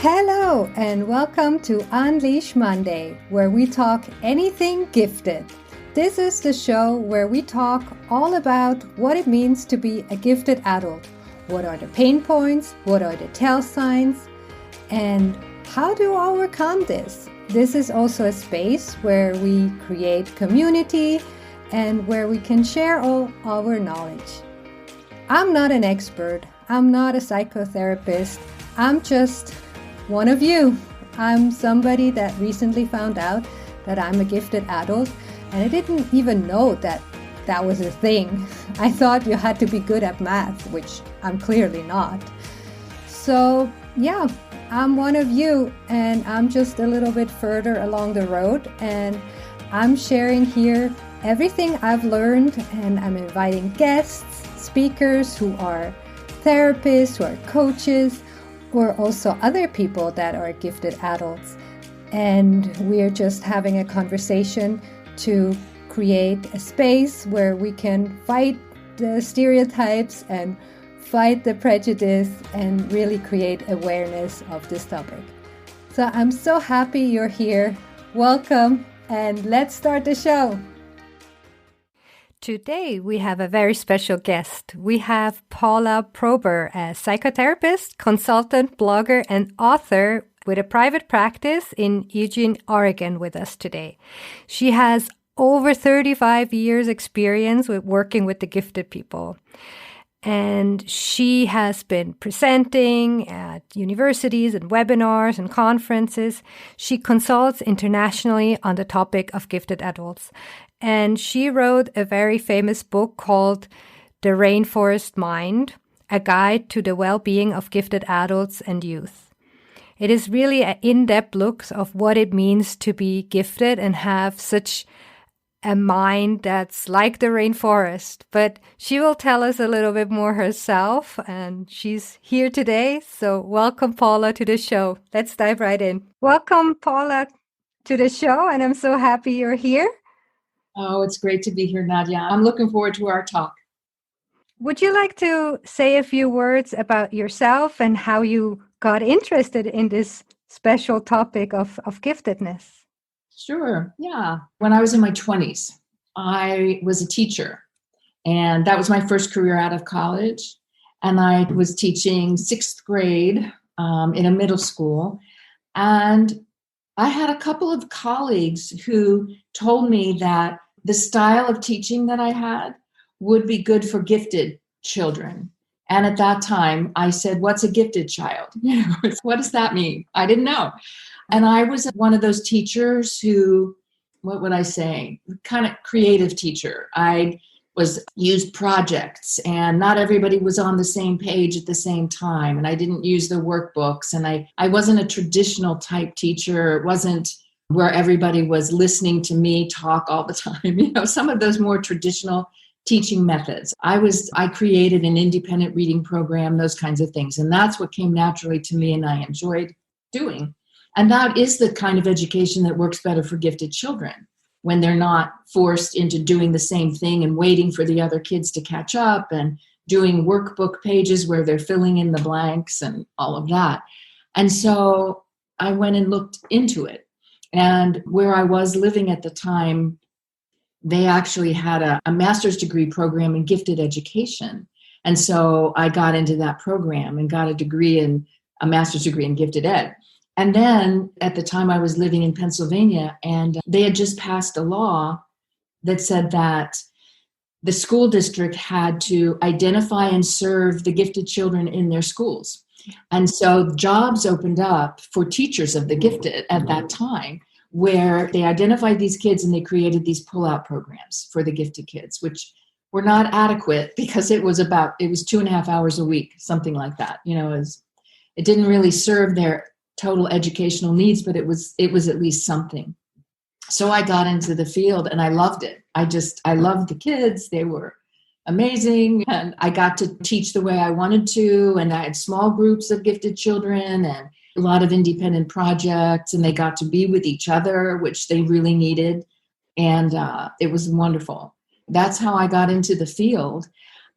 Hello and welcome to Unleash Monday, where we talk anything gifted. This is the show where we talk all about what it means to be a gifted adult. What are the pain points? What are the tell signs? And how to overcome this? This is also a space where we create community and where we can share all our knowledge. I'm not an expert. I'm not a psychotherapist. I'm just one of you. I'm somebody that recently found out that I'm a gifted adult, and I didn't even know that that was a thing. I thought you had to be good at math, which I'm clearly not. So yeah, I'm one of you, and I'm just a little bit further along the road, and I'm sharing here everything I've learned, and I'm inviting guests, speakers who are therapists, who are coaches, or also other people that are gifted adults. And we're just having a conversation to create a space where we can fight the stereotypes and fight the prejudice and really create awareness of this topic. So I'm so happy you're here. Welcome, and let's start the show. Today, we have a very special guest. We have Paula Prober, a psychotherapist, consultant, blogger, and author with a private practice in Eugene, Oregon, with us today. She has over 35 years experience with working with the gifted people. And she has been presenting at universities and webinars and conferences. She consults internationally on the topic of gifted adults. And she wrote a very famous book called The Rainforest Mind, a guide to the well-being of gifted adults and youth. It is really an in-depth look of what it means to be gifted and have such a mind that's like the rainforest. But she will tell us a little bit more herself, and she's here today. So welcome, Paula, to the show. Let's dive right in. Welcome, Paula, to the show, and I'm so happy you're here. Oh, it's great to be here, Nadia. I'm looking forward to our talk. Would you like to say a few words about yourself and how you got interested in this special topic of giftedness? Sure, yeah. When I was in my 20s, I was a teacher, and that was my first career out of college. And I was teaching sixth grade in a middle school. And I had a couple of colleagues who told me that the style of teaching that I had would be good for gifted children. And at that time, I said, what's a gifted child? What does that mean? I didn't know. And I was one of those teachers who, what would I say, kind of creative teacher. I used projects, and not everybody was on the same page at the same time. And I didn't use the workbooks. And I wasn't a traditional type teacher. It wasn't where everybody was listening to me talk all the time. Some of those more traditional teaching methods. I created an independent reading program, those kinds of things. And that's what came naturally to me and I enjoyed doing. And that is the kind of education that works better for gifted children, when they're not forced into doing the same thing and waiting for the other kids to catch up and doing workbook pages where they're filling in the blanks and all of that. And so I went and looked into it. And where I was living at the time, they actually had a master's degree program in gifted education. And so I got into that program and got a master's degree in gifted ed. And then at the time I was living in Pennsylvania, and they had just passed a law that said that the school district had to identify and serve the gifted children in their schools. And so jobs opened up for teachers of the gifted at that time, where they identified these kids and they created these pull-out programs for the gifted kids, which were not adequate because it was 2.5 hours a week, something like that. It didn't really serve their total educational needs, but it was at least something. So I got into the field and I loved it. I loved the kids. They were amazing. And I got to teach the way I wanted to. And I had small groups of gifted children and a lot of independent projects, and they got to be with each other, which they really needed. And it was wonderful. That's how I got into the field.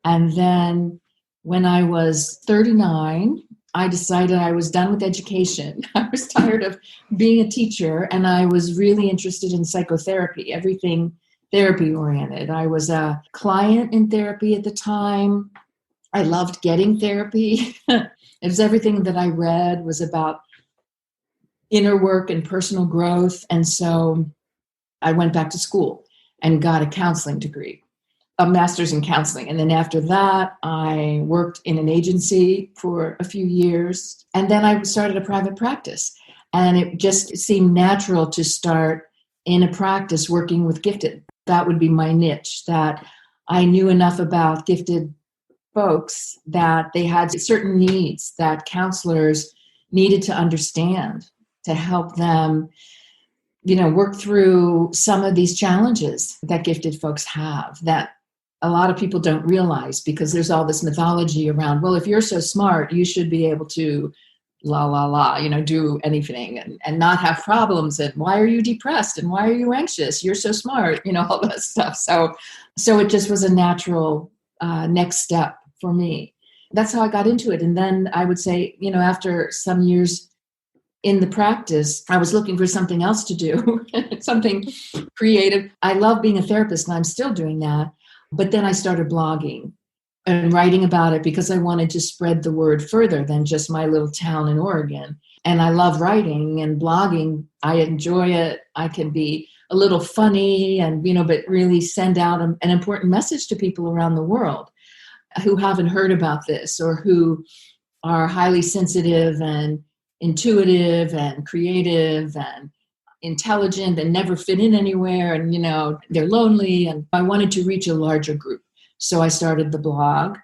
And then when I was 39, I decided I was done with education. I was tired of being a teacher, and I was really interested in psychotherapy, everything therapy oriented. I was a client in therapy at the time. I loved getting therapy. It was everything that I read was about inner work and personal growth. And so I went back to school and got a counseling degree, a master's in counseling. And then after that, I worked in an agency for a few years. And then I started a private practice. And it just seemed natural to start in a practice working with gifted. That would be my niche, that I knew enough about gifted folks that they had certain needs that counselors needed to understand to help them, work through some of these challenges that gifted folks have that a lot of people don't realize, because there's all this mythology around, well, if you're so smart, you should be able to do anything and not have problems. And why are you depressed? And why are you anxious? You're so smart, all that stuff. So it just was a natural next step for me. That's how I got into it. And then I would say, after some years in the practice, I was looking for something else to do, something creative. I love being a therapist, and I'm still doing that. But then I started blogging and writing about it because I wanted to spread the word further than just my little town in Oregon. And I love writing and blogging. I enjoy it. I can be a little funny and, but really send out an important message to people around the world who haven't heard about this, or who are highly sensitive and intuitive and creative and intelligent and never fit in anywhere. And, they're lonely. And I wanted to reach a larger group. So I started the blog,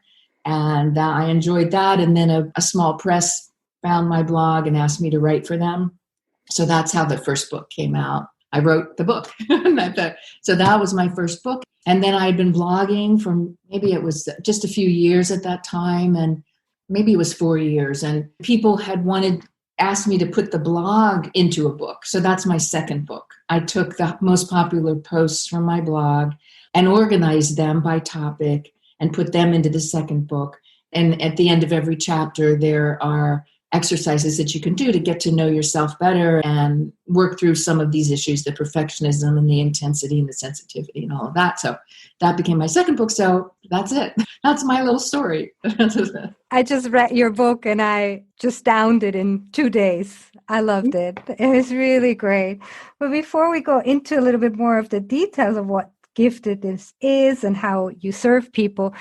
and I enjoyed that. And then a small press found my blog and asked me to write for them. So that's how the first book came out. I wrote the book. So that was my first book. And then I had been blogging for maybe it was just a few years at that time. And maybe it was 4 years. And people had asked me to put the blog into a book. So that's my second book. I took the most popular posts from my blog and organized them by topic and put them into the second book. And at the end of every chapter, there are exercises that you can do to get to know yourself better and work through some of these issues, the perfectionism and the intensity and the sensitivity and all of that. So that became my second book. So that's it. That's my little story. I just read your book and I just downed it in 2 days. I loved it. It was really great. But before we go into a little bit more of the details of what giftedness is and how you serve people,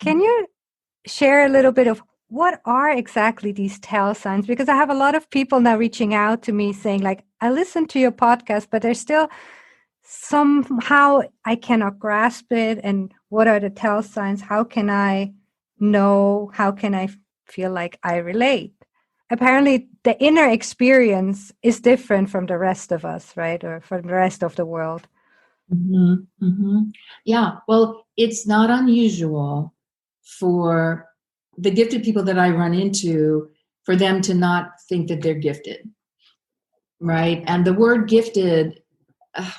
can you share a little bit of what are exactly these tell signs? Because I have a lot of people now reaching out to me saying, like, I listened to your podcast, but there's still somehow I cannot grasp it. And what are the tell signs? How can I know? How can I feel like I relate? Apparently, the inner experience is different from the rest of us, right? Or from the rest of the world. Mm-hmm, mm-hmm. Yeah, well, it's not unusual for the gifted people that I run into, for them to not think that they're gifted, right? And the word gifted,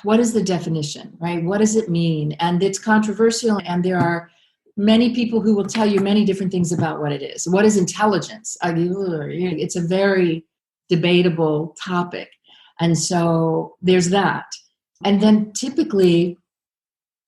what is the definition, right? What does it mean? And it's controversial, and there are many people who will tell you many different things about what it is. What is intelligence? It's a very debatable topic. And so there's that. And then typically,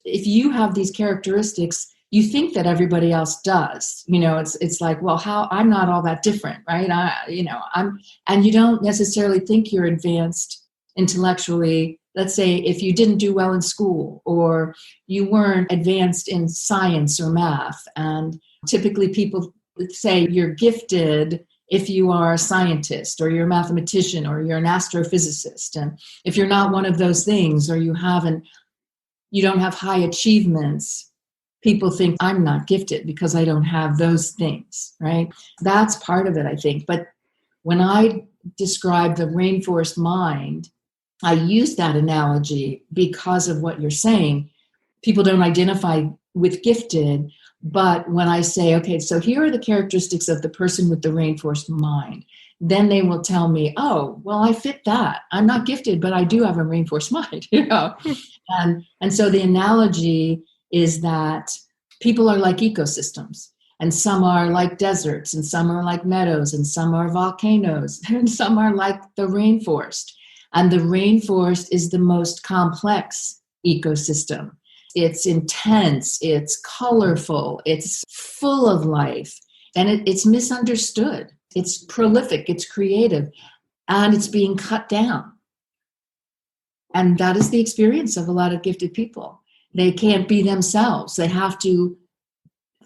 if you have these characteristics, you think that everybody else does. It's like, well, how I'm not all that different, right? And you don't necessarily think you're advanced intellectually. Let's say if you didn't do well in school, or you weren't advanced in science or math. And typically people say you're gifted if you are a scientist, or you're a mathematician, or you're an astrophysicist. And if you're not one of those things, or you don't have high achievements, people think I'm not gifted because I don't have those things, right? That's part of it, I think. But when I describe the rainforest mind, I use that analogy because of what you're saying. People don't identify with gifted, but when I say, okay, so here are the characteristics of the person with the rainforest mind, then they will tell me, oh, well, I fit that. I'm not gifted, but I do have a rainforest mind, And so the analogy is that people are like ecosystems. And some are like deserts, and some are like meadows, and some are volcanoes, and some are like the rainforest. And the rainforest is the most complex ecosystem. It's intense, it's colorful, it's full of life, and it's misunderstood. It's prolific, it's creative, and it's being cut down. And that is the experience of a lot of gifted people. They can't be themselves. They have to,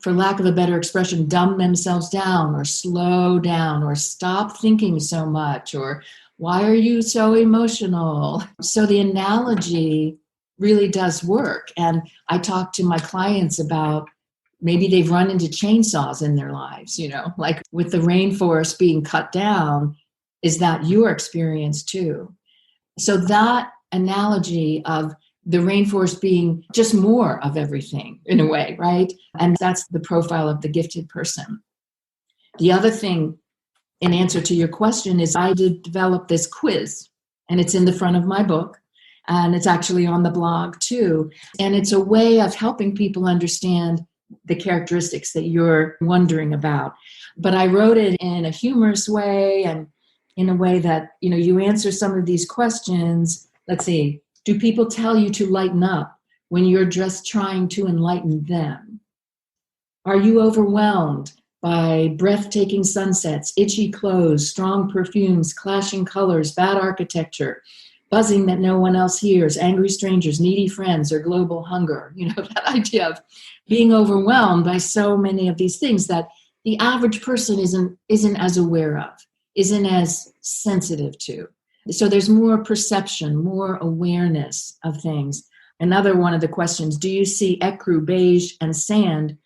for lack of a better expression, dumb themselves down or slow down or stop thinking so much, or why are you so emotional? So the analogy really does work. And I talk to my clients about maybe they've run into chainsaws in their lives, like with the rainforest being cut down. Is that your experience too? So that analogy of the rainforest being just more of everything in a way, right? And that's the profile of the gifted person. The other thing, in answer to your question, is I did develop this quiz, and it's in the front of my book, and it's actually on the blog too. And it's a way of helping people understand the characteristics that you're wondering about. But I wrote it in a humorous way and in a way that, you answer some of these questions. Let's see. Do people tell you to lighten up when you're just trying to enlighten them? Are you overwhelmed by breathtaking sunsets, itchy clothes, strong perfumes, clashing colors, bad architecture, buzzing that no one else hears, angry strangers, needy friends, or global hunger? That idea of being overwhelmed by so many of these things that the average person isn't as aware of, isn't as sensitive to. So there's more perception, more awareness of things. Another one of the questions, do you see ecru, beige, and sand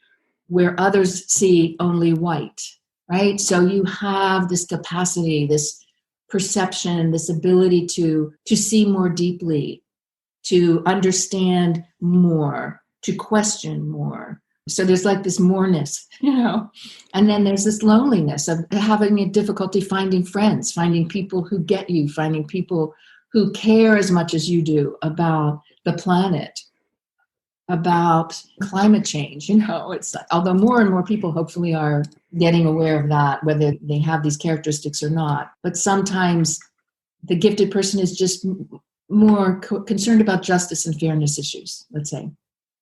where others see only white, right? So you have this capacity, this perception, this ability to see more deeply, to understand more, to question more. So there's like this moreness, and then there's this loneliness of having a difficulty finding friends, finding people who get you, finding people who care as much as you do about the planet, about climate change. It's although more and more people hopefully are getting aware of that, whether they have these characteristics or not. But sometimes the gifted person is just more concerned about justice and fairness issues, let's say.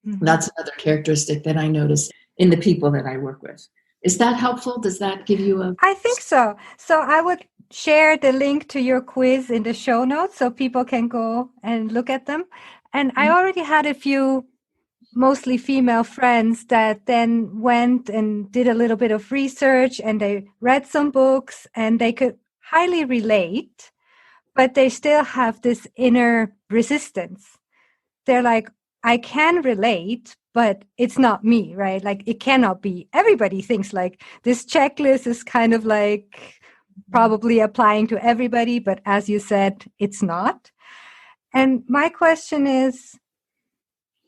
Mm-hmm. That's another characteristic that I notice in the people that I work with. Is that helpful? Does that give you a... I think so. So I would share the link to your quiz in the show notes so people can go and look at them. And I already had a few mostly female friends that then went and did a little bit of research, and they read some books, and they could highly relate, but they still have this inner resistance. They're like, I can relate, but it's not me, right? Like, it cannot be. Everybody thinks like this checklist is kind of like probably applying to everybody, but as you said, it's not. And my question is,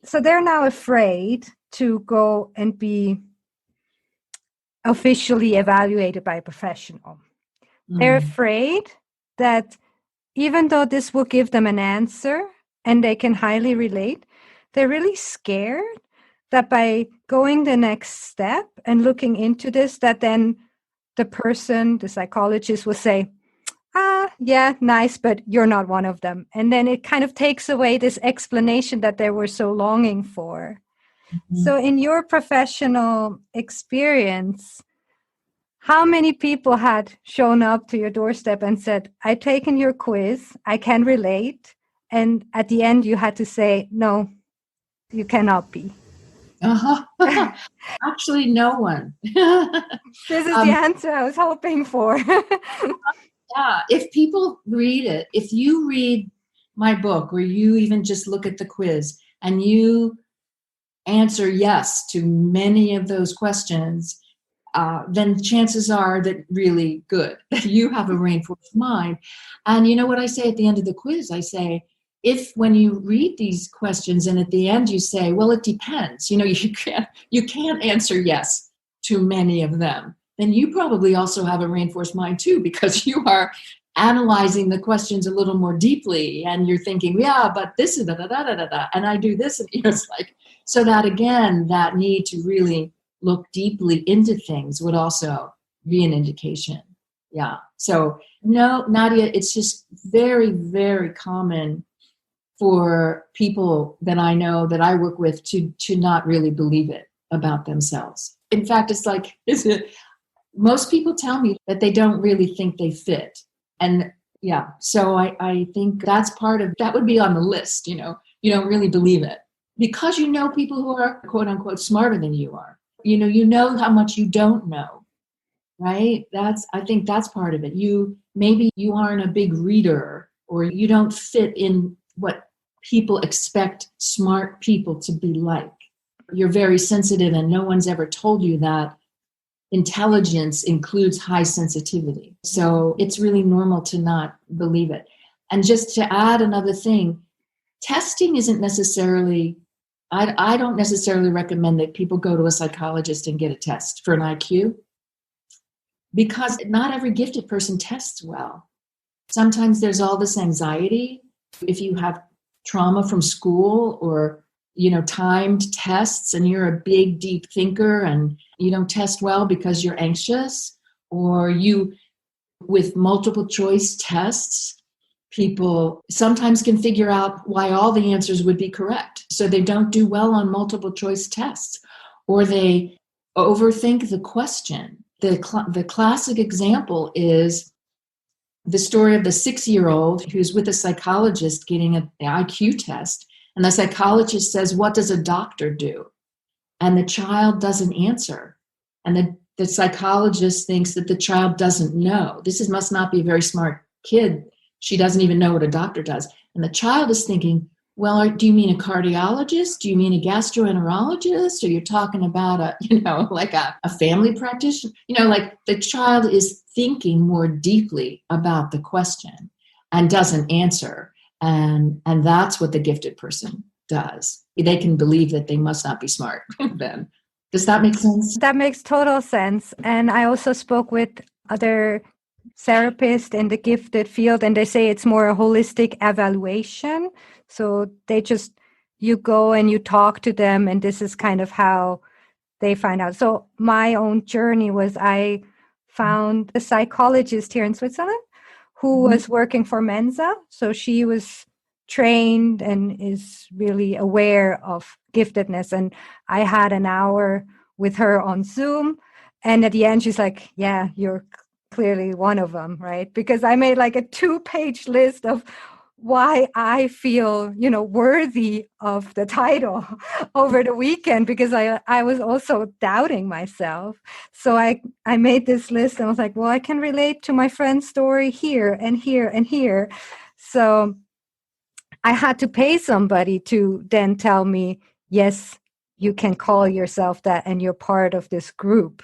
so they're now afraid to go and be officially evaluated by a professional. They're afraid that even though this will give them an answer and they can highly relate, they're really scared that by going the next step and looking into this, that then the person, the psychologist, will say, yeah, nice, but you're not one of them. And then it kind of takes away this explanation that they were so longing for. Mm-hmm. So in your professional experience, how many people had shown up to your doorstep and said, I've taken your quiz, I can relate, and at the end you had to say, no, you cannot be? Actually, no one. This is the answer I was hoping for. Yeah, if people read it, if you read my book, or you even just look at the quiz and you answer yes to many of those questions, then chances are that really good, that you have a rainforest mind. And you know what I say at the end of the quiz? I say, if when you read these questions and at the end you say, well, it depends, you can't answer yes to many of them, then you probably also have a rainforest mind too, because you are analyzing the questions a little more deeply, and you're thinking, yeah, but this is da da da da da, and I do this, and it's like, so that again, that need to really look deeply into things would also be an indication. Yeah. So no, Nadia, it's just very, very common for people that I know that I work with to not really believe it about themselves. In fact, most people tell me that they don't really think they fit. And yeah, so I think that's part of, that would be on the list, you don't really believe it. Because you know people who are quote unquote smarter than you are. You know how much you don't know, right? I think that's part of it. Maybe you aren't a big reader, or you don't fit in what people expect smart people to be like. You're very sensitive and no one's ever told you that intelligence includes high sensitivity. So it's really normal to not believe it. And just to add another thing, testing isn't necessarily, I don't necessarily recommend that people go to a psychologist and get a test for an IQ, because not every gifted person tests well. Sometimes there's all this anxiety. If you have trauma from school, or timed tests, and you're a big, deep thinker and you don't test well because you're anxious, or with multiple choice tests, people sometimes can figure out why all the answers would be correct. So they don't do well on multiple choice tests, or they overthink the question. The classic example is the story of the 6-year-old who's with a psychologist getting an IQ test. And the psychologist says, "What does a doctor do?" And the child doesn't answer. And the psychologist thinks that the child doesn't know. Must not be a very smart kid. She doesn't even know what a doctor does. And the child is thinking, well, do you mean a cardiologist? Do you mean a gastroenterologist? Or you're talking about a family practitioner? Like the child is thinking more deeply about the question and doesn't answer. And that's what the gifted person does. They can believe that they must not be smart then. Does that make sense? That makes total sense. And I also spoke with other therapists in the gifted field, and they say it's more a holistic evaluation. So you go and you talk to them, and this is kind of how they find out. So my own journey was, I found a psychologist here in Switzerland who was working for Mensa. So she was trained and is really aware of giftedness. And I had an hour with her on Zoom. And at the end, she's like, yeah, you're clearly one of them, right? Because I made like a 2-page list of why I feel, worthy of the title over the weekend, because I was also doubting myself. So I made this list and I was like, well, I can relate to my friend's story here and here and here. So I had to pay somebody to then tell me, yes, you can call yourself that and you're part of this group.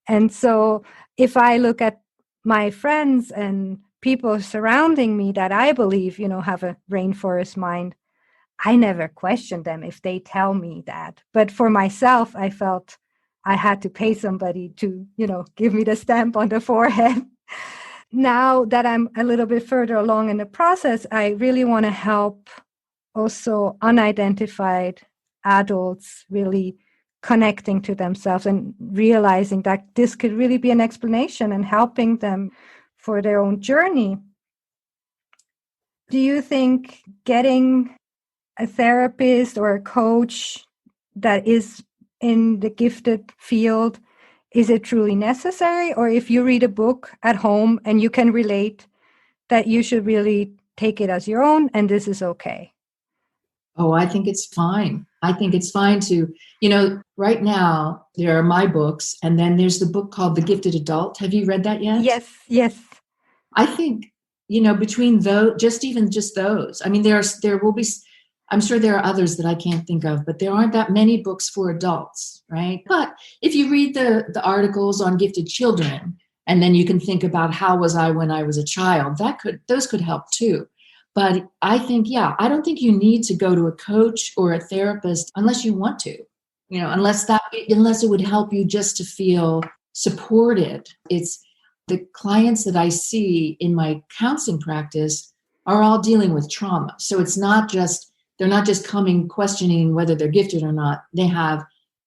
And so if I look at my friends and people surrounding me that I believe, have a rainforest mind, I never question them if they tell me that. But for myself, I felt I had to pay somebody to, give me the stamp on the forehead. Now that I'm a little bit further along in the process, I really want to help also unidentified adults really connecting to themselves and realizing that this could really be an explanation and helping them for their own journey. Do you think getting a therapist or a coach that is in the gifted field, is it truly necessary? Or if you read a book at home and you can relate, that you should really take it as your own and this is okay? Oh, I think it's fine. I think it's fine to, right now there are my books, and then there's the book called The Gifted Adult. Have you read that yet? Yes. I think, between those, just those, I mean, there will be, I'm sure there are others that I can't think of, but there aren't that many books for adults, right? But if you read the articles on gifted children, and then you can think about how was I when I was a child, those could help too. But I think, I don't think you need to go to a coach or a therapist unless you want to, unless it would help you just to feel supported. It's the clients that I see in my counseling practice are all dealing with trauma. So they're not just coming questioning whether they're gifted or not. They have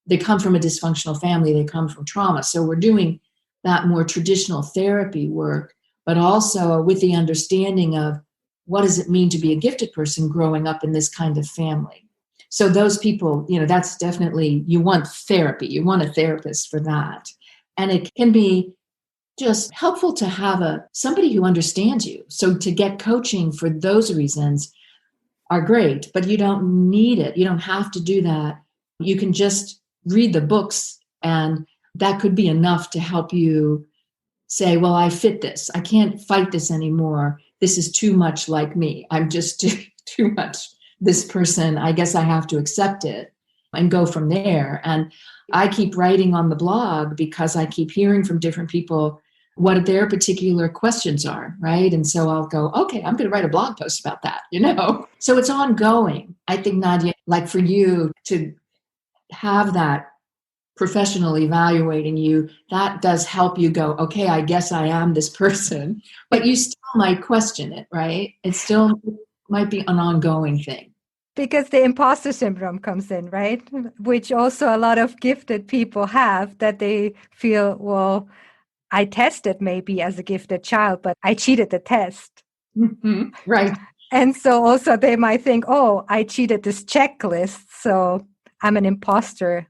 they come from a dysfunctional family, they come from trauma. So we're doing that more traditional therapy work, but also with the understanding of what does it mean to be a gifted person growing up in this kind of family. So those people, that's definitely, you want therapy, you want a therapist for that. And it can be just helpful to have somebody who understands you. So to get coaching for those reasons are great, but you don't need it. You don't have to do that. You can just read the books, and that could be enough to help you say, well, I fit this. I can't fight this anymore. This is too much like me. I'm just too much this person. I guess I have to accept it and go from there. And I keep writing on the blog because I keep hearing from different people what their particular questions are, right? And so I'll go, okay, I'm going to write a blog post about that, So it's ongoing. I think, Nadia, like for you to have that professional evaluating you, that does help you go, okay, I guess I am this person, but you still might question it, right? It still might be an ongoing thing. Because the imposter syndrome comes in, right? Which also a lot of gifted people have, that they feel, well, I tested maybe as a gifted child, but I cheated the test. Mm-hmm. Right. And so also they might think, oh, I cheated this checklist, so I'm an imposter.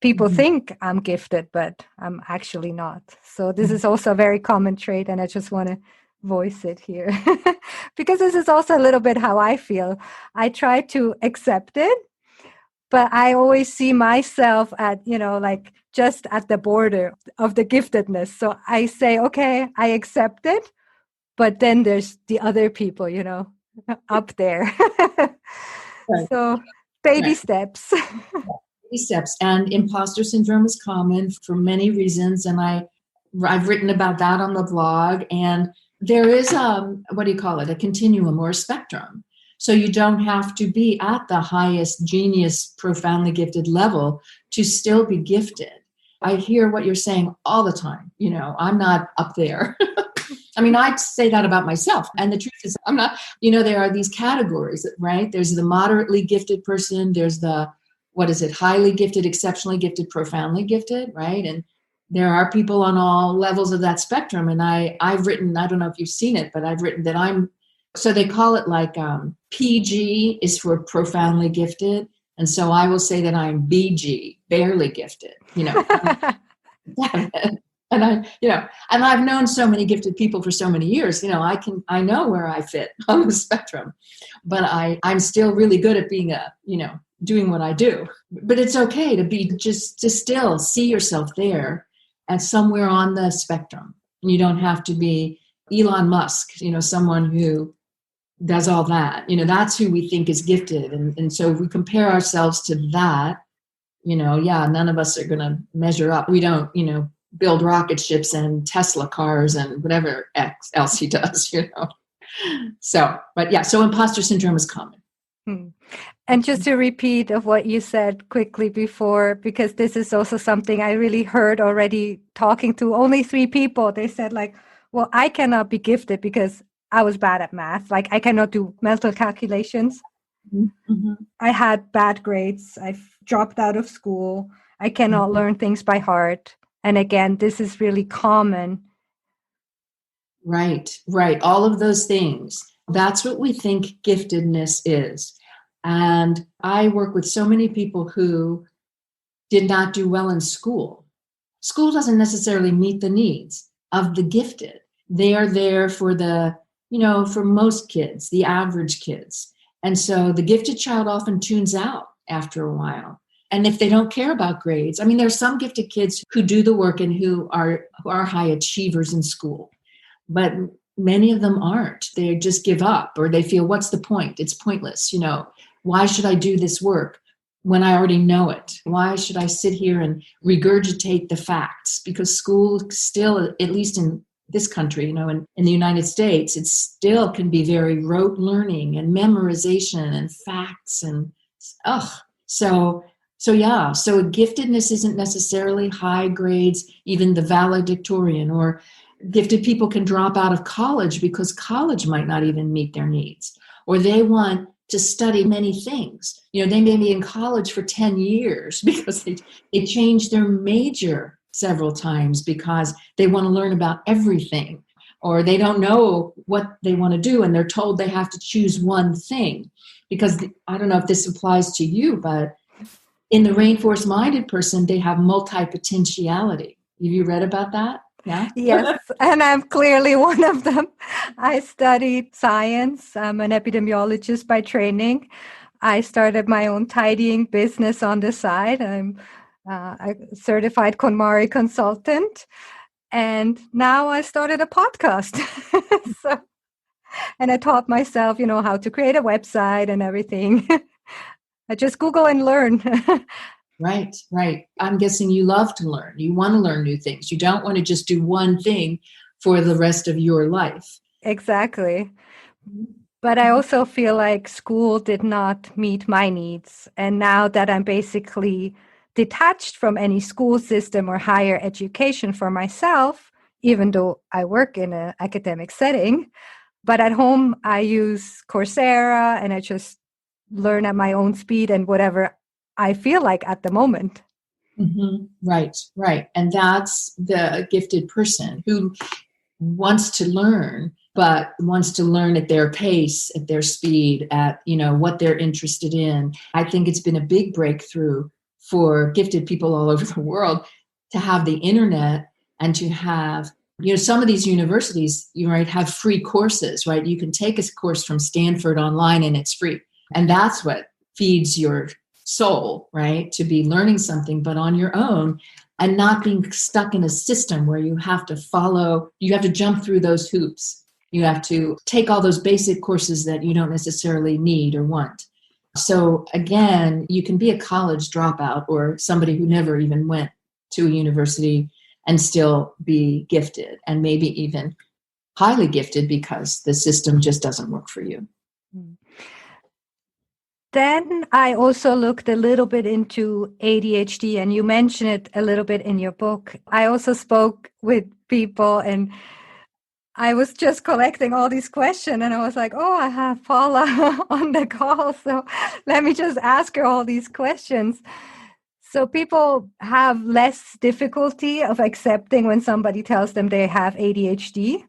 People think I'm gifted, but I'm actually not. So this is also a very common trait, and I just want to voice it here because this is also a little bit how I feel. I try to accept it, but I always see myself at, like just at the border of the giftedness. So I say, okay, I accept it, but then there's the other people, up there. Right. So baby steps. Steps. And imposter syndrome is common for many reasons, and I've written about that on the blog. And there is a continuum or a spectrum. So you don't have to be at the highest genius, profoundly gifted level to still be gifted. I hear what you're saying all the time. I'm not up there. I mean, I say that about myself. And the truth is, I'm not, there are these categories, right? There's the moderately gifted person. There's the, highly gifted, exceptionally gifted, profoundly gifted, right? And there are people on all levels of that spectrum. And I've written, I don't know if you've seen it, but I've written that so they call it like PG is for profoundly gifted. And so I will say that I'm BG, barely gifted, And and I've known so many gifted people for so many years, I know where I fit on the spectrum, but I'm still really good at being doing what I do. But it's okay to still see yourself there and somewhere on the spectrum. You don't have to be Elon Musk, someone who does all that. That's who we think is gifted. And so if we compare ourselves to that, none of us are going to measure up. We don't, build rocket ships and Tesla cars and whatever else he does, So imposter syndrome is common. And just to repeat of what you said quickly before, because this is also something I really heard already talking to only 3 people. They said like, well, I cannot be gifted because I was bad at math. Like I cannot do mental calculations. Mm-hmm. I had bad grades. I've dropped out of school. I cannot learn things by heart. And again, this is really common. Right. All of those things. That's what we think giftedness is. And I work with so many people who did not do well in school. School doesn't necessarily meet the needs of the gifted. They are there for for most kids, the average kids. And so the gifted child often tunes out after a while. And if they don't care about grades, there's some gifted kids who do the work and who are high achievers in school, but many of them aren't. They just give up, or they feel, what's the point? It's pointless. Why should I do this work when I already know it? Why should I sit here and regurgitate the facts? Because school still, at least in this country, in the United States, it still can be very rote learning and memorization and facts and So giftedness isn't necessarily high grades, even the valedictorian, or gifted people can drop out of college because college might not even meet their needs, or they want to study many things. They may be in college for 10 years because they change their major several times because they want to learn about everything, or they don't know what they want to do and they're told they have to choose one thing. Because I don't know if this applies to you, but in the rainforest-minded person, they have multi-potentiality. Have you read about that? Yeah. Yes, and I'm clearly one of them. I studied science. I'm an epidemiologist by training. I started my own tidying business on the side. I'm a certified KonMari consultant. And now I started a podcast. And I taught myself, how to create a website and everything. I just Google and learn. Right. I'm guessing you love to learn. You want to learn new things. You don't want to just do one thing for the rest of your life. Exactly. But I also feel like school did not meet my needs. And now that I'm basically detached from any school system or higher education for myself, even though I work in an academic setting, but at home I use Coursera and I just learn at my own speed and whatever I feel like at the moment. Mm-hmm. Right. And that's the gifted person who wants to learn, but wants to learn at their pace, at their speed, at, what they're interested in. I think it's been a big breakthrough for gifted people all over the world to have the internet and to have, some of these universities, you might have free courses, right? You can take a course from Stanford online and it's free. And that's what feeds your soul, right? To be learning something, but on your own and not being stuck in a system where you have to jump through those hoops. You have to take all those basic courses that you don't necessarily need or want. So again, you can be a college dropout or somebody who never even went to a university and still be gifted, and maybe even highly gifted because the system just doesn't work for you. Then I also looked a little bit into ADHD, and you mentioned it a little bit in your book. I also spoke with people, and I was just collecting all these questions, and I was like, oh, I have Paula on the call, so let me just ask her all these questions. So people have less difficulty of accepting when somebody tells them they have ADHD,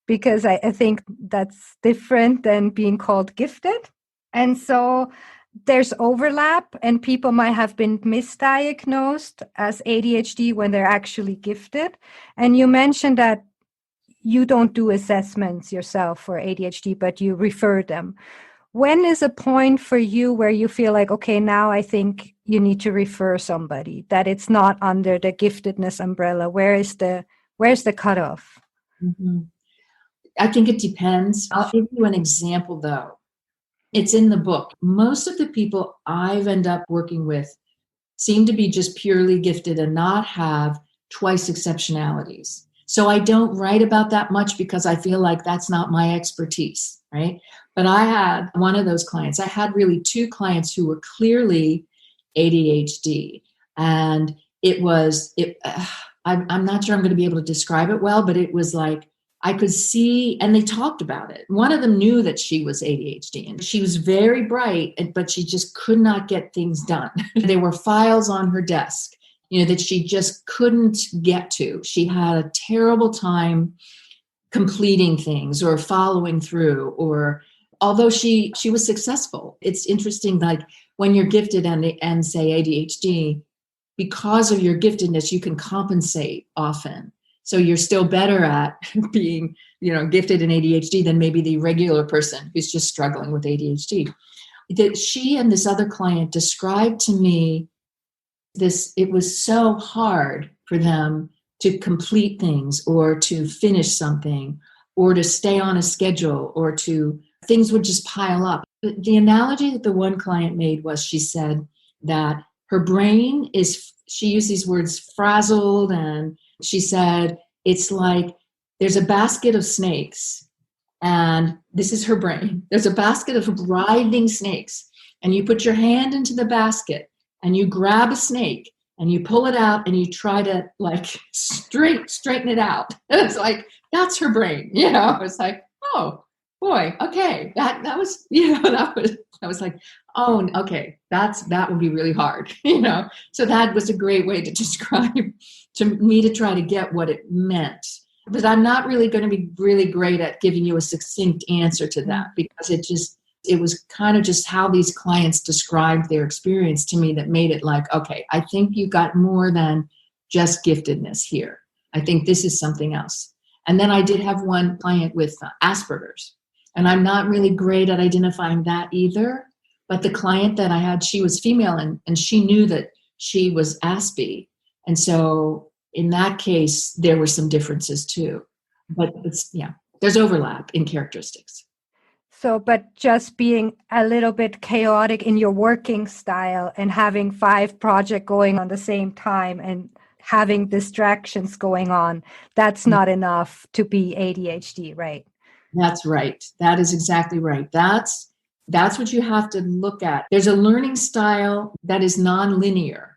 because I think that's different than being called gifted. And so there's overlap, and people might have been misdiagnosed as ADHD when they're actually gifted. And you mentioned that you don't do assessments yourself for ADHD, but you refer them. When is a point for you where you feel like, okay, now I think you need to refer somebody, that it's not under the giftedness umbrella? Where's the cutoff? Mm-hmm. I think it depends. I'll give you an example, though. It's in the book. Most of the people I've ended up working with seem to be just purely gifted and not have twice exceptionalities. So I don't write about that much because I feel like that's not my expertise, right? But I had one of those clients. I had really two clients who were clearly ADHD. And I'm not sure I'm going to be able to describe it well, but it was like, I could see, and they talked about it. One of them knew that she was ADHD, and she was very bright, but she just could not get things done. There were files on her desk, that she just couldn't get to. She had a terrible time completing things or following through, or although she was successful. It's interesting, like when you're gifted and say ADHD, because of your giftedness, you can compensate often. So you're still better at being, gifted in ADHD than maybe the regular person who's just struggling with ADHD. That she and this other client described to me it was so hard for them to complete things or to finish something or to stay on a schedule, or things would just pile up. The analogy that the one client made was, she said that her brain she used these words, frazzled, and she said, it's like there's a basket of snakes, and this is her brain. There's a basket of writhing snakes, and you put your hand into the basket, and you grab a snake, and you pull it out, and you try to straighten it out. It's like, that's her brain. It's like, oh, boy, okay, that was, that was like, oh, okay, that would be really hard, So that was a great way to describe to me, to try to get what it meant. But I'm not really going to be really great at giving you a succinct answer to that, because it was kind of just how these clients described their experience to me that made it like, okay, I think you got more than just giftedness here. I think this is something else. And then I did have one client with Asperger's, and I'm not really great at identifying that either. But the client that I had, she was female, and she knew that she was Aspie. And so in that case, there were some differences too. But there's overlap in characteristics. So, but just being a little bit chaotic in your working style and having 5 projects going on the same time and having distractions going on, that's not enough to be ADHD, right? That's right. That is exactly right. That's what you have to look at. There's a learning style that is nonlinear,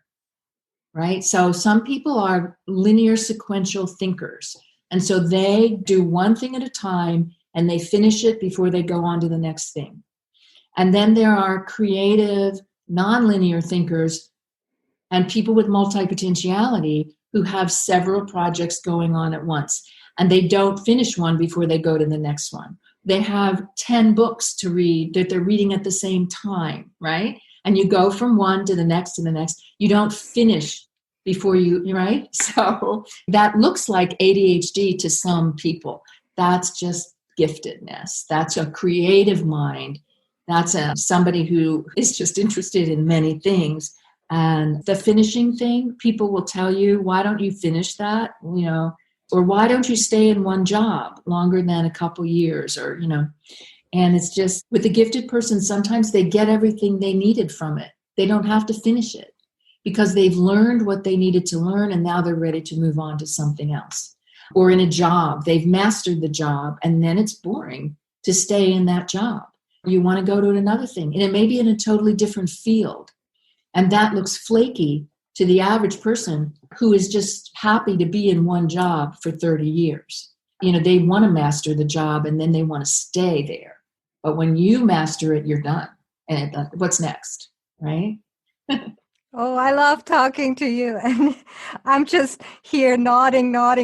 right? So some people are linear sequential thinkers. And so they do one thing at a time and they finish it before they go on to the next thing. And then there are creative, nonlinear thinkers and people with multipotentiality who have several projects going on at once. And they don't finish one before they go to the next one. They have 10 books to read that they're reading at the same time, right? And you go from one to the next to the next. You don't finish before right? So that looks like ADHD to some people. That's just giftedness. That's a creative mind. That's somebody who is just interested in many things. And the finishing thing, people will tell you, why don't you finish that? Or why don't you stay in one job longer than a couple years? Or, and it's just with a gifted person, sometimes they get everything they needed from it. They don't have to finish it because they've learned what they needed to learn and now they're ready to move on to something else. Or in a job, they've mastered the job and then it's boring to stay in that job. You want to go to another thing, and it may be in a totally different field. And that looks flaky to the average person who is just happy to be in one job for 30 years. They want to master the job and then they want to stay there. But when you master it, you're done. And what's next, right? Oh, I love talking to you. And I'm just here nodding, not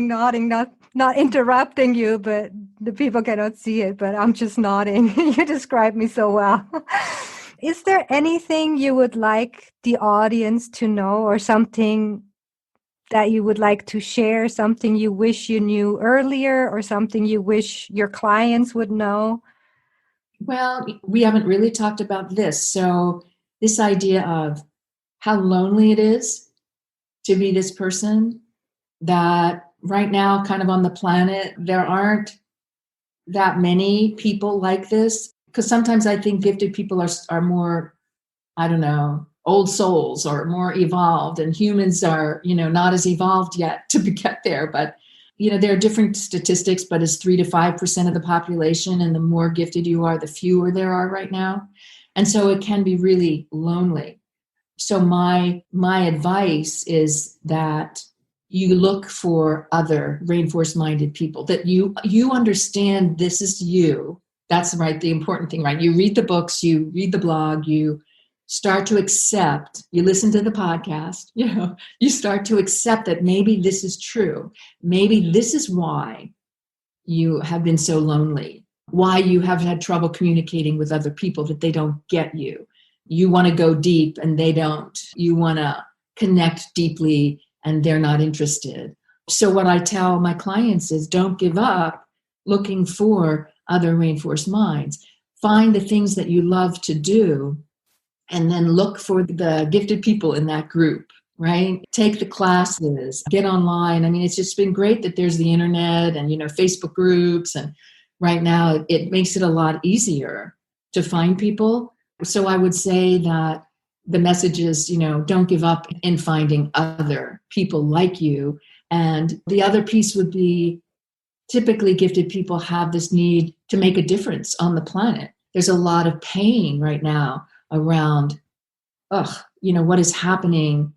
interrupting you, but the people cannot see it, but I'm just nodding. You described me so well. Is there anything you would like the audience to know, or something that you would like to share, something you wish you knew earlier, or something you wish your clients would know? Well, we haven't really talked about this. So this idea of how lonely it is to be this person, that right now kind of on the planet, there aren't that many people like this. Because sometimes I think gifted people are more, I don't know, old souls or more evolved, and humans are, not as evolved yet to get there. But, there are different statistics, but it's 3 to 5% of the population. And the more gifted you are, the fewer there are right now. And so it can be really lonely. So my advice is that you look for other rainforest-minded people, that you understand this is you. That's right, the important thing, right? You read the books, you read the blog, you start to accept, you listen to the podcast, you start to accept that maybe this is true. Maybe this is why you have been so lonely, why you have had trouble communicating with other people, that they don't get you. You want to go deep and they don't. You want to connect deeply and they're not interested. So what I tell my clients is, don't give up looking for other rainforest minds. Find the things that you love to do and then look for the gifted people in that group, right? Take the classes, get online. I mean, it's just been great that there's the internet and, Facebook groups. And right now it makes it a lot easier to find people. So I would say that the message is, don't give up in finding other people like you. And the other piece would be, typically gifted people have this need to make a difference on the planet. There's a lot of pain right now around, what is happening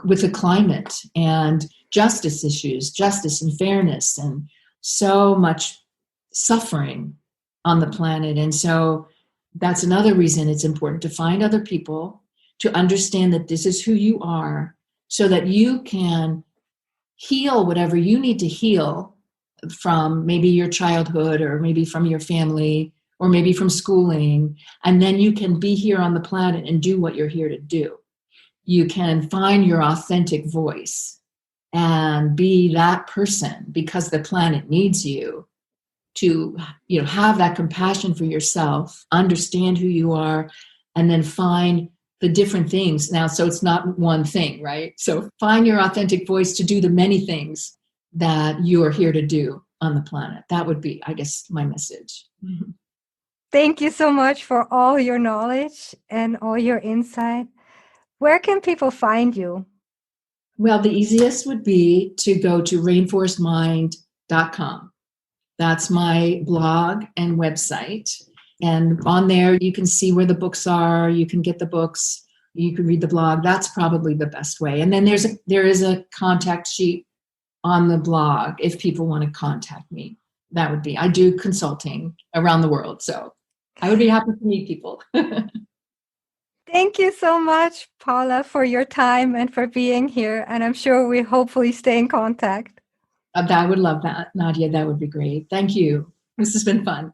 with the climate and justice issues, justice and fairness, and so much suffering on the planet. And so that's another reason it's important to find other people, to understand that this is who you are, so that you can heal whatever you need to heal from maybe your childhood, or maybe from your family, or maybe from schooling. And then you can be here on the planet and do what you're here to do. You can find your authentic voice and be that person, because the planet needs you to, have that compassion for yourself, understand who you are, and then find the different things. Now, so it's not one thing, right? So find your authentic voice to do the many things that you are here to do on the planet. That would be, I guess, my message. Mm-hmm. Thank you so much for all your knowledge and all your insight. Where can people find you? Well, the easiest would be to go to rainforestmind.com. That's my blog and website. And on there, you can see where the books are. You can get the books. You can read the blog. That's probably the best way. And then there is a contact sheet on the blog if people want to contact me. That would be, I do consulting around the world, so I would be happy to meet people. Thank you so much, Paula, for your time and for being here. And I'm sure we hopefully stay in contact. I would love that, Nadia. That would be great. Thank you. This has been fun.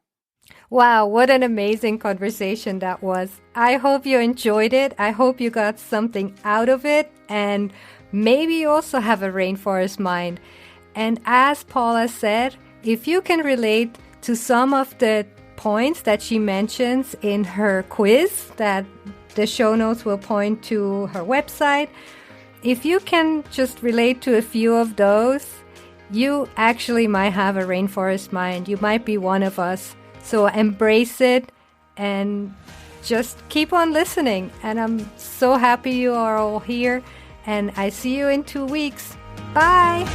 Wow, what an amazing conversation that was. I hope you enjoyed it. I hope you got something out of it, and maybe you also have a rainforest mind. And as Paula said, if you can relate to some of the points that she mentions in her quiz, that the show notes will point to her website, if you can just relate to a few of those, you actually might have a rainforest mind. You might be one of us. So embrace it and just keep on listening. And I'm so happy you are all here. And I see you in 2 weeks. Bye.